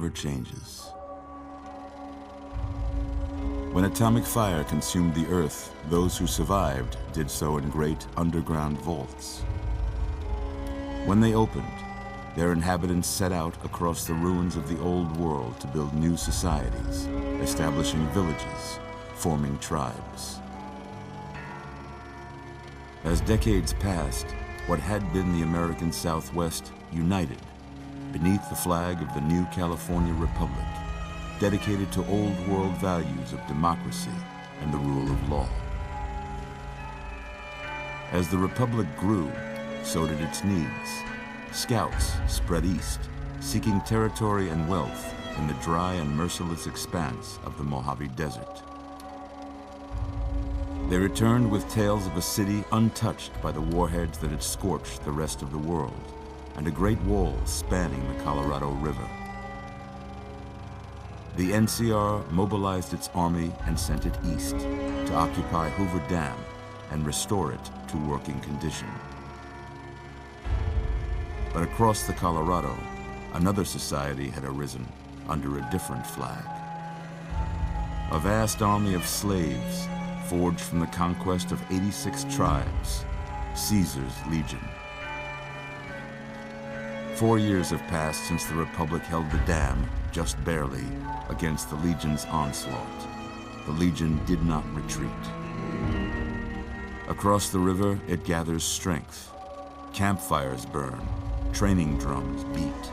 never changes. When atomic fire consumed the Earth, those who survived did so in great underground vaults. When they opened, their inhabitants set out across the ruins of the old world to build new societies, establishing villages, forming tribes. As decades passed, what had been the American Southwest united beneath the flag of the new California Republic, dedicated to old world values of democracy and the rule of law. As the Republic grew, so did its needs. Scouts spread east, seeking territory and wealth in the dry and merciless expanse of the Mojave Desert. They returned with tales of a city untouched by the warheads that had scorched the rest of the world, and a great wall spanning the Colorado River. The NCR mobilized its army and sent it east to occupy Hoover Dam and restore it to working condition. But across the Colorado, another society had arisen under a different flag. A vast army of slaves forged from the conquest of 86 tribes, Caesar's Legion. 4 years have passed since the Republic held the dam, just barely, against the Legion's onslaught. The Legion did not retreat. Across the river, it gathers strength. Campfires burn, training drums beat.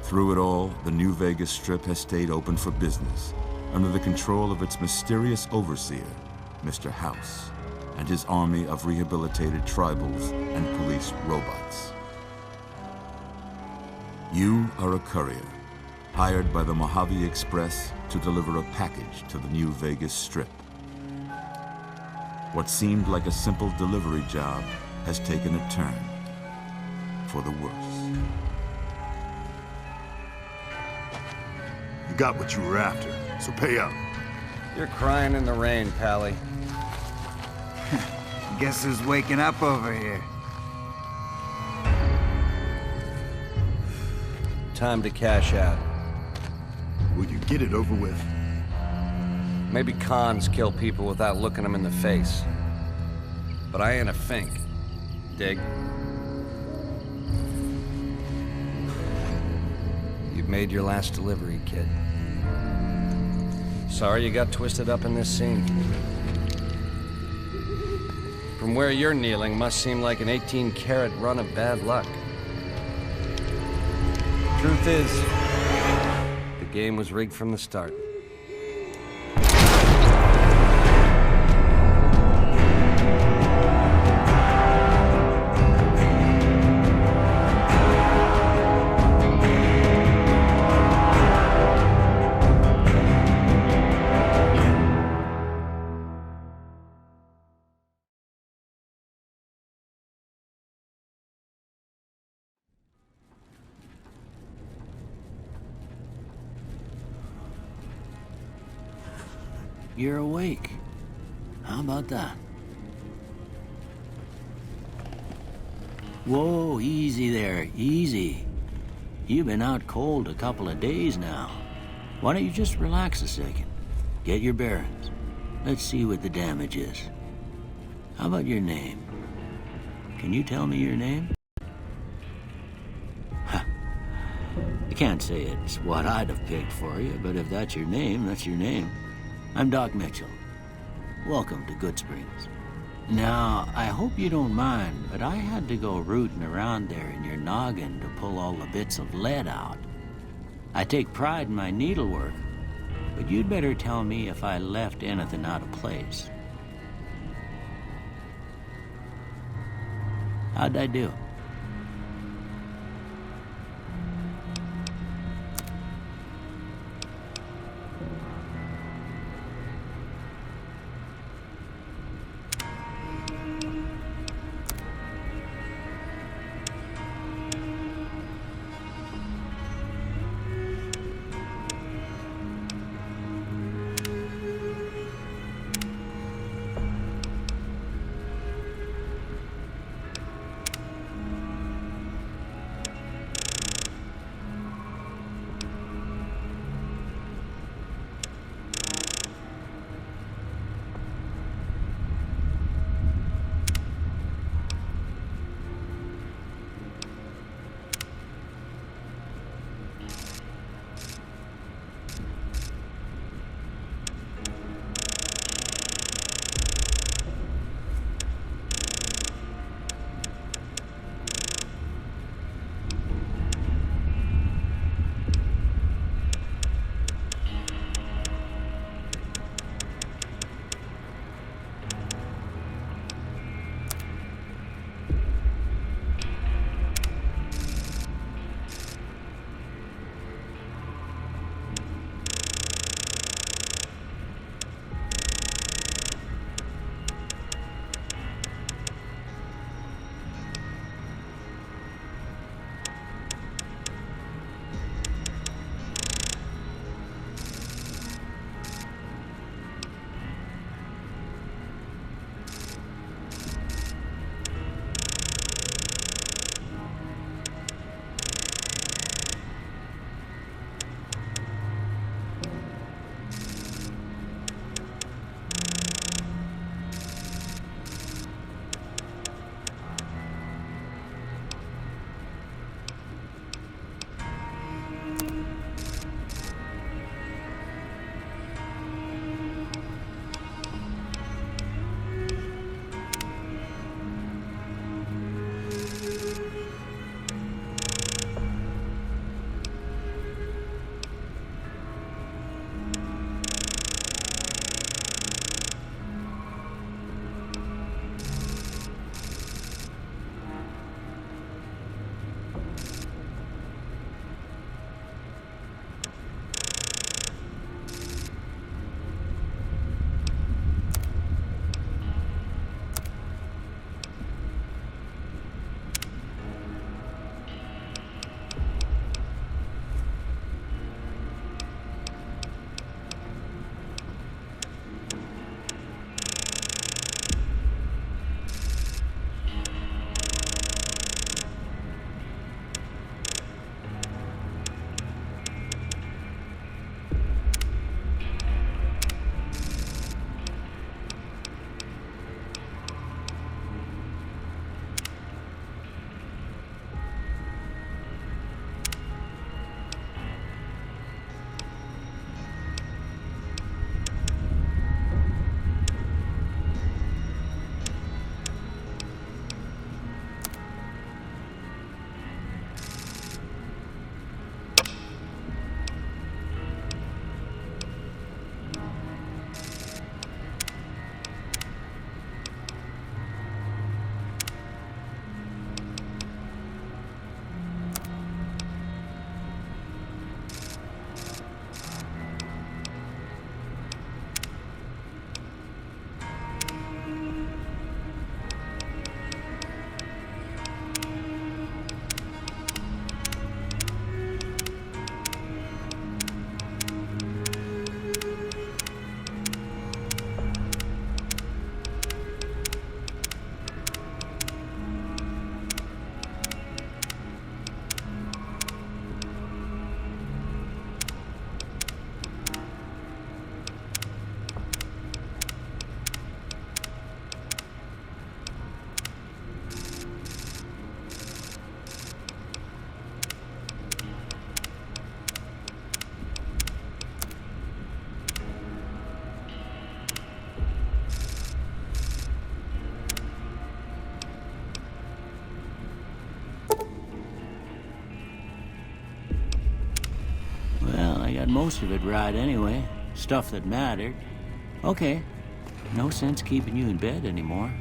Through it all, the New Vegas Strip has stayed open for business, under the control of its mysterious overseer, Mr. House, and his army of rehabilitated tribals and police robots. You are a courier, hired by the Mojave Express to deliver a package to the New Vegas Strip. What seemed like a simple delivery job has taken a turn for the worse. You got what you were after, so pay up. You're crying in the rain, Pally. Guess who's waking up over here? Time to cash out. Will you get it over with? Maybe cons kill people without looking them in the face. But I ain't a fink. Dig? You've made your last delivery, kid. Sorry you got twisted up in this scene. From where you're kneeling must seem like an 18-carat run of bad luck. Truth is, the game was rigged from the start. You're awake. How about that? Whoa, easy there, easy. You've been out cold a couple of days now. Why don't you just relax a second? Get your bearings. Let's see what the damage is. How about your name? Can you tell me your name? I can't say it's what I'd have picked for you, but if that's your name, that's your name. I'm Doc Mitchell. Welcome to Goodsprings. Now, I hope you don't mind, but I had to go rooting around there in your noggin to pull all the bits of lead out. I take pride in my needlework, but you'd better tell me if I left anything out of place. How'd I do? most of it right anyway. Stuff that mattered. Okay, no sense keeping you in bed anymore.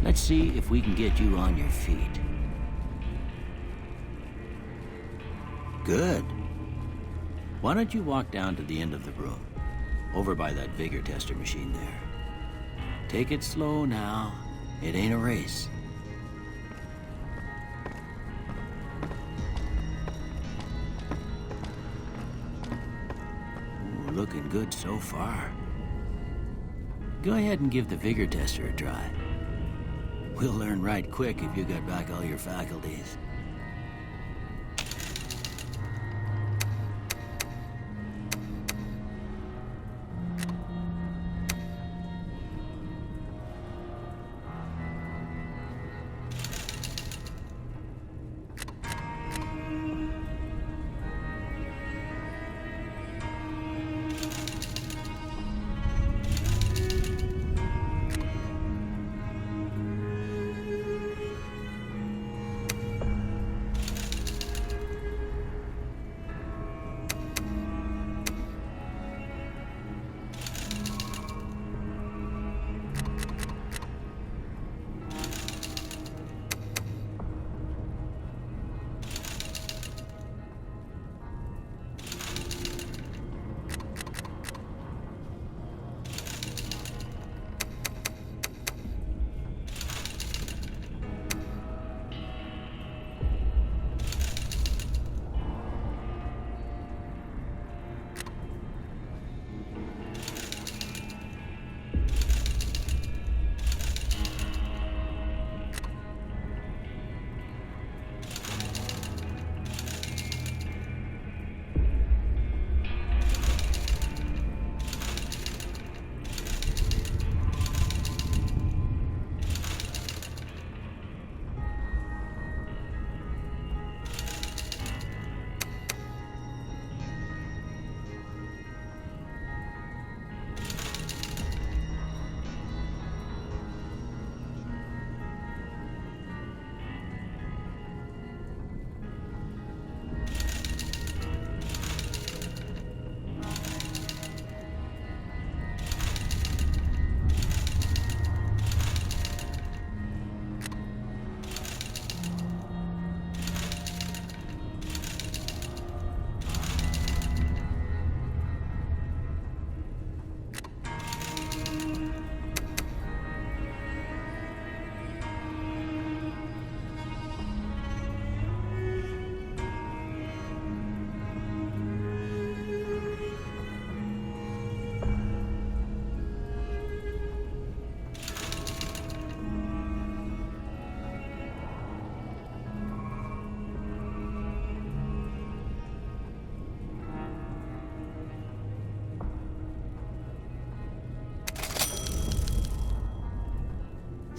Let's see if we can get you on your feet. Good. Why don't you walk down to the end of the room, over by that vigor tester machine there. Take it slow now. It ain't a race. Ooh, looking good so far. Go ahead and give the vigor tester a try. We'll learn right quick if you got back all your faculties.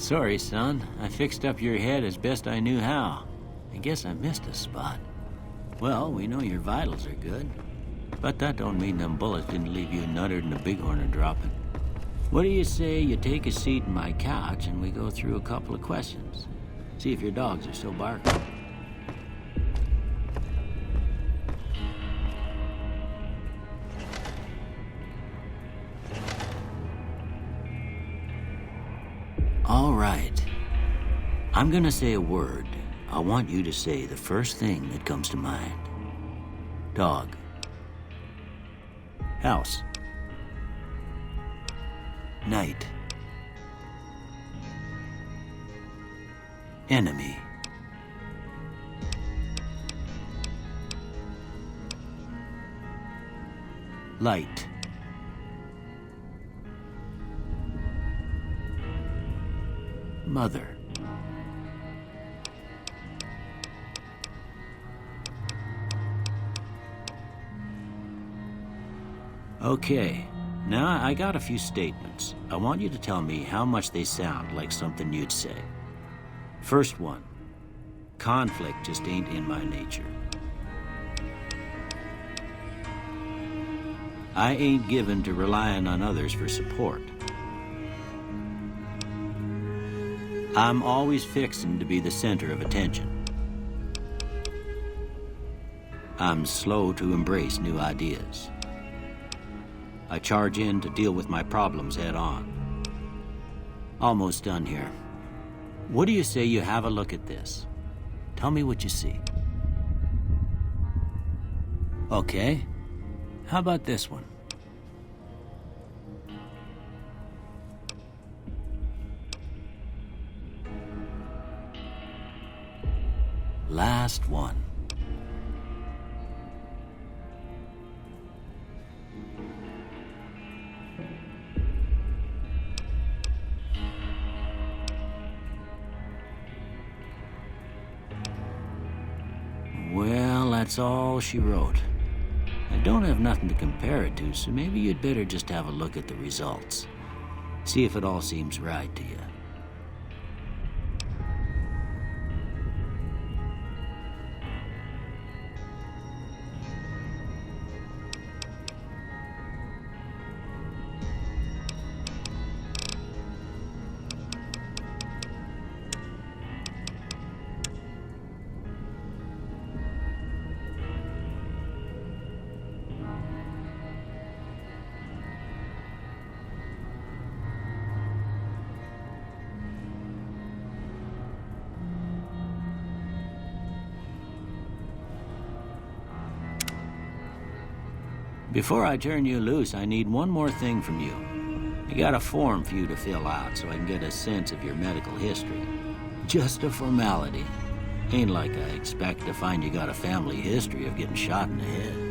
Sorry, son. I fixed up your head as best I knew how. I guess I missed a spot. Well, we know your vitals are good. But that don't mean them bullets didn't leave you nuttered and a bighorn are dropping. What do you say you take a seat in my couch and we go through a couple of questions? See if your dogs are still barking. All right. I'm gonna say a word. I want you to say the first thing that comes to mind. Dog. House. Night. Enemy. Light. Mother. Okay, now I got a few statements. I want you to tell me how much they sound like something you'd say. First one, conflict just ain't in my nature. I ain't given to relying on others for support. I'm always fixing to be the center of attention. I'm slow to embrace new ideas. I charge in to deal with my problems head on. Almost done here. What do you say you have a look at this? Tell me what you see. Okay. How about this one? Last one. Well, that's all she wrote. I don't have nothing to compare it to, so maybe you'd better just have a look at the results. See if it all seems right to you. Before I turn you loose, I need one more thing from you. I got a form for you to fill out so I can get a sense of your medical history. Just a formality. Ain't like I expect to find you got a family history of getting shot in the head.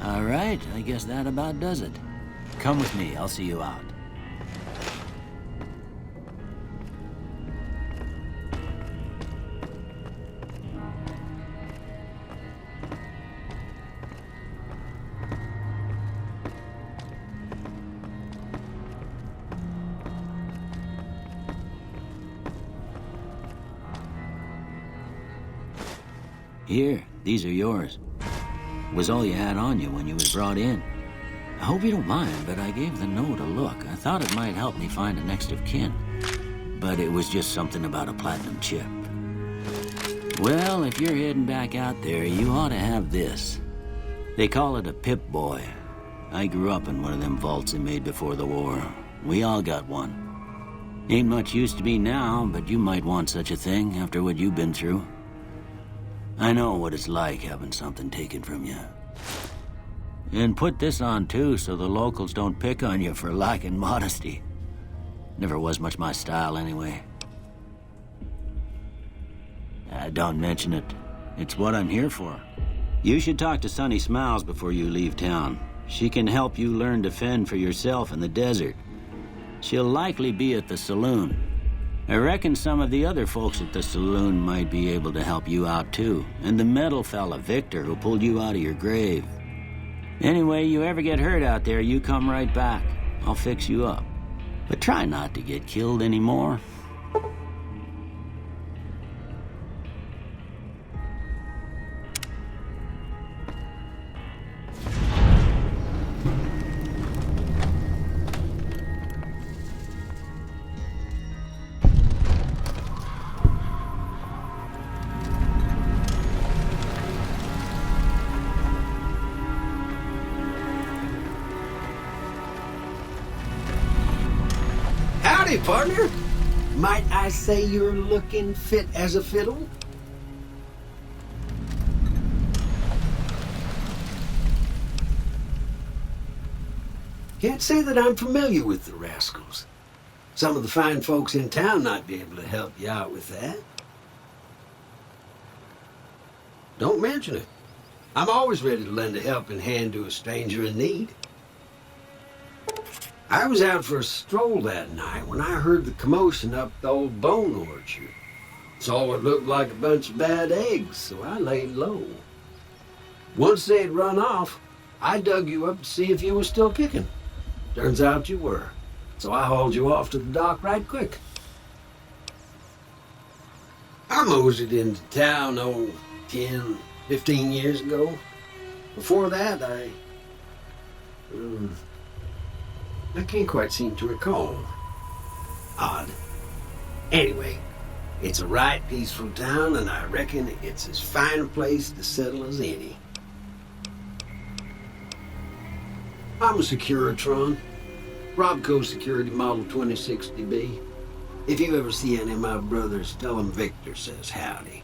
All right, I guess that about does it. Come with me, I'll see you out. Here, these are yours. Was all you had on you when you was brought in. I hope you don't mind, but I gave the note a look. I thought it might help me find a next of kin. But it was just something about a platinum chip. Well, if you're heading back out there, you ought to have this. They call it a Pip-Boy. I grew up in one of them vaults they made before the war. We all got one. Ain't much use to me now, but you might want such a thing after what you've been through. I know what it's like having something taken from you. And put this on too, so the locals don't pick on you for lacking modesty. Never was much my style anyway. Don't mention it. It's what I'm here for. You should talk to Sunny Smiles before you leave town. She can help you learn to fend for yourself in the desert. She'll likely be at the saloon. I reckon some of the other folks at the saloon might be able to help you out too. And the metal fella, Victor, who pulled you out of your grave. Anyway, you ever get hurt out there, you come right back. I'll fix you up. But try not to get killed anymore. partner. Might I say you're looking fit as a fiddle? Can't say that I'm familiar with the rascals. Some of the fine folks in town might be able to help you out with that. Don't mention it. I'm always ready to lend a helping hand to a stranger in need. I was out for a stroll that night when I heard the commotion up the old bone orchard. Saw what looked like a bunch of bad eggs, so I laid low. Once they had run off, I dug you up to see if you were still kicking. Turns out you were, so I hauled you off to the dock right quick. I moseyed into town, 10, 15 years ago. Before that, I can't quite seem to recall. Odd. Anyway, it's a right peaceful town, and I reckon it's as fine a place to settle as any. I'm a Securitron. Robco Security Model 2060B. If you ever see any of my brothers, tell them Victor says howdy.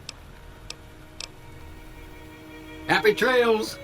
Happy trails!